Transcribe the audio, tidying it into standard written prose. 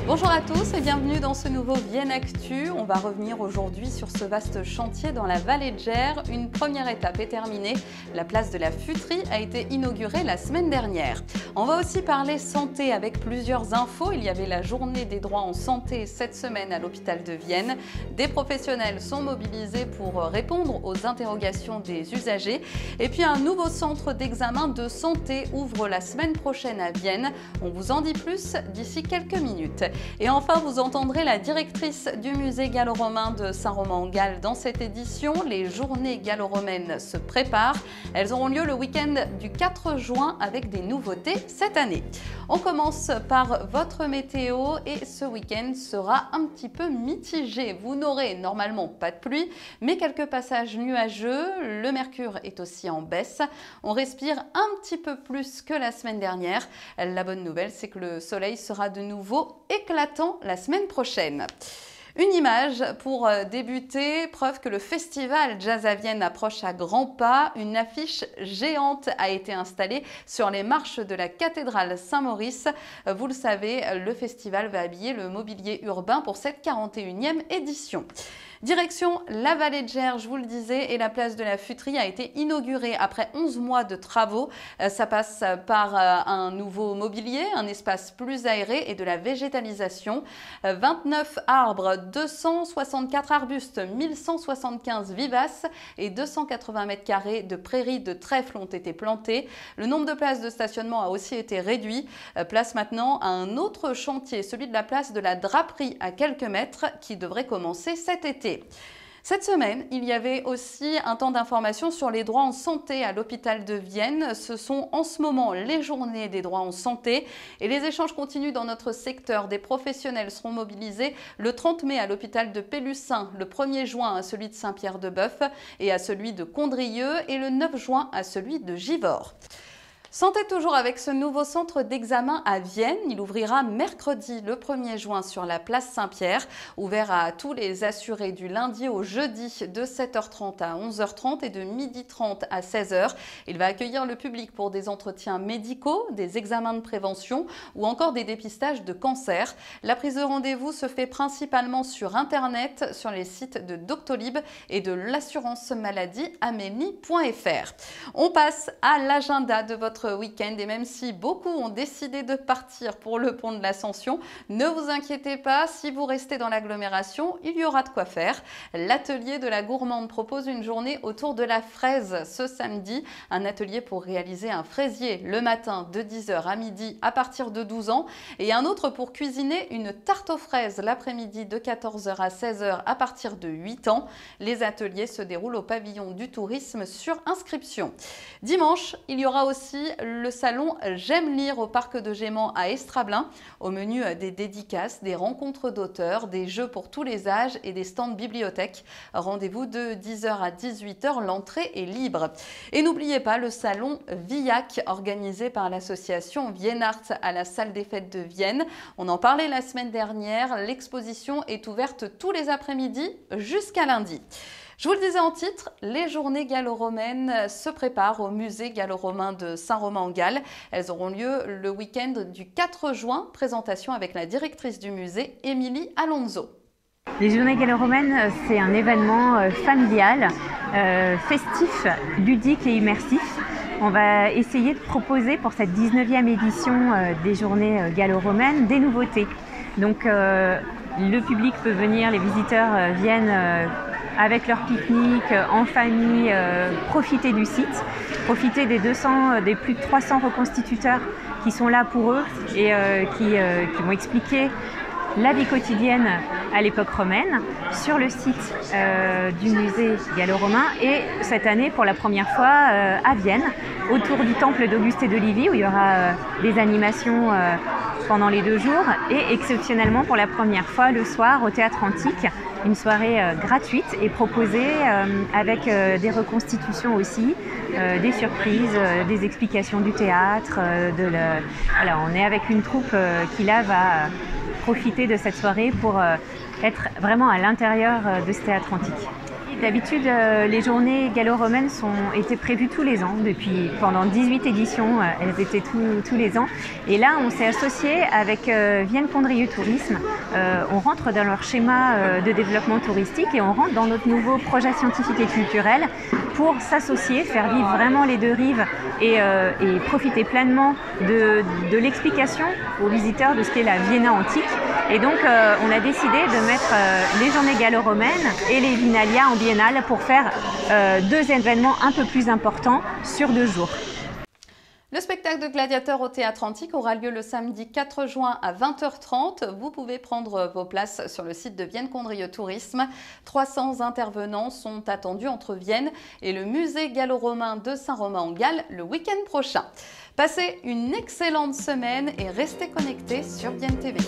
Bonjour à tous et bienvenue dans ce nouveau Vienne Actu. On va revenir aujourd'hui sur ce vaste chantier dans la vallée de Gers. Une première étape est terminée. La place de la Futerie a été inaugurée la semaine dernière. On va aussi parler santé avec plusieurs infos. Il y avait la journée des droits en santé cette semaine à l'hôpital de Vienne. Des professionnels sont mobilisés pour répondre aux interrogations des usagers. Et puis un nouveau centre d'examen de santé ouvre la semaine prochaine à Vienne. On vous en dit plus d'ici quelques minutes. Et enfin, vous entendrez la directrice du musée gallo-romain de Saint-Romain-en-Galles dans cette édition. Les journées gallo-romaines se préparent. Elles auront lieu le week-end du 4 juin avec des nouveautés cette année. On commence par votre météo et ce week-end sera un petit peu mitigé. Vous n'aurez normalement pas de pluie, mais quelques passages nuageux. Le mercure est aussi en baisse. On respire un petit peu plus que la semaine dernière. La bonne nouvelle, c'est que le soleil sera de nouveau éclatant la semaine prochaine. Une image pour débuter, preuve que le festival Jazz à Vienne approche à grands pas. Une affiche géante a été installée sur les marches de la cathédrale Saint-Maurice. Vous le savez, le festival va habiller le mobilier urbain pour cette 41e édition. Direction la vallée de Gers, je vous le disais, et la place de la Futerie a été inaugurée après 11 mois de travaux. Ça passe par un nouveau mobilier, un espace plus aéré et de la végétalisation. 29 arbres, 264 arbustes, 1175 vivaces et 280 mètres carrés de prairies de trèfle ont été plantés. Le nombre de places de stationnement a aussi été réduit. Place maintenant à un autre chantier, celui de la place de la Draperie à quelques mètres qui devrait commencer cet été. Cette semaine, il y avait aussi un temps d'information sur les droits en santé à l'hôpital de Vienne. Ce sont en ce moment les journées des droits en santé et les échanges continuent dans notre secteur. Des professionnels seront mobilisés le 30 mai à l'hôpital de Pélussin, le 1er juin à celui de Saint-Pierre-de-Bœuf et à celui de Condrieu et le 9 juin à celui de Givors. Santé toujours avec ce nouveau centre d'examen à Vienne. Il ouvrira mercredi le 1er juin sur la place Saint-Pierre, ouvert à tous les assurés du lundi au jeudi de 7h30 à 11h30 et de 12h30 à 16h. Il va accueillir le public pour des entretiens médicaux, des examens de prévention ou encore des dépistages de cancer. La prise de rendez-vous se fait principalement sur Internet, sur les sites de Doctolib et de l'assurance maladie amélie.fr. On passe à l'agenda de votre week-end et même si beaucoup ont décidé de partir pour le pont de l'Ascension, ne vous inquiétez pas, si vous restez dans l'agglomération, il y aura de quoi faire. L'atelier de la gourmande propose une journée autour de la fraise ce samedi, un atelier pour réaliser un fraisier le matin de 10h à midi à partir de 12 ans et un autre pour cuisiner une tarte aux fraises l'après-midi de 14h à 16h à partir de 8 ans. Les ateliers se déroulent au pavillon du tourisme sur inscription. Dimanche, il y aura aussi le salon J'aime lire au parc de Gémant à Estrablin. Au menu des dédicaces, des rencontres d'auteurs, des jeux pour tous les âges et des stands bibliothèques. Rendez-vous de 10h à 18h, l'entrée est libre. Et n'oubliez pas le salon VIAC organisé par l'association Vienne Art à la salle des fêtes de Vienne. On en parlait la semaine dernière, l'exposition est ouverte tous les après-midi jusqu'à lundi. Je vous le disais en titre, les journées gallo-romaines se préparent au musée gallo-romain de Saint-Romain-en-Galles. Elles auront lieu le week-end du 4 juin. Présentation avec la directrice du musée, Émilie Alonso. Les journées gallo-romaines, c'est un événement familial, festif, ludique et immersif. On va essayer de proposer pour cette 19e édition des journées gallo-romaines des nouveautés. Donc le public peut venir, les visiteurs viennent avec leur pique-nique, en famille, profiter du site, profiter des plus de 300 reconstituteurs qui sont là pour eux et qui vont expliquer la vie quotidienne à l'époque romaine sur le site du musée gallo-romain et cette année pour la première fois à Vienne autour du temple d'Auguste et d'Olivier où il y aura des animations pendant les 2 jours et exceptionnellement pour la première fois le soir au Théâtre Antique, une soirée gratuite et proposée avec des reconstitutions aussi, des surprises, des explications du théâtre. Voilà, on est avec une troupe qui là va profiter de cette soirée pour être vraiment à l'intérieur de ce théâtre antique. D'habitude, les journées gallo-romaines étaient prévues tous les ans. Pendant 18 éditions, elles étaient tous les ans. Et là, on s'est associé avec Vienne Condrieu Tourisme. On rentre dans leur schéma de développement touristique et on rentre dans notre nouveau projet scientifique et culturel pour s'associer, faire vivre vraiment les deux rives et profiter pleinement de l'explication aux visiteurs de ce qu'est la Vienna antique. Et donc, on a décidé de mettre les journées gallo-romaines et les Vinalia en biennale pour faire deux événements un peu plus importants sur 2 jours. Le spectacle de gladiateurs au Théâtre Antique aura lieu le samedi 4 juin à 20h30. Vous pouvez prendre vos places sur le site de Vienne Condrieu Tourisme. 300 intervenants sont attendus entre Vienne et le musée gallo-romain de Saint-Romain-en-Galles le week-end prochain. Passez une excellente semaine et restez connectés sur Vienne TV.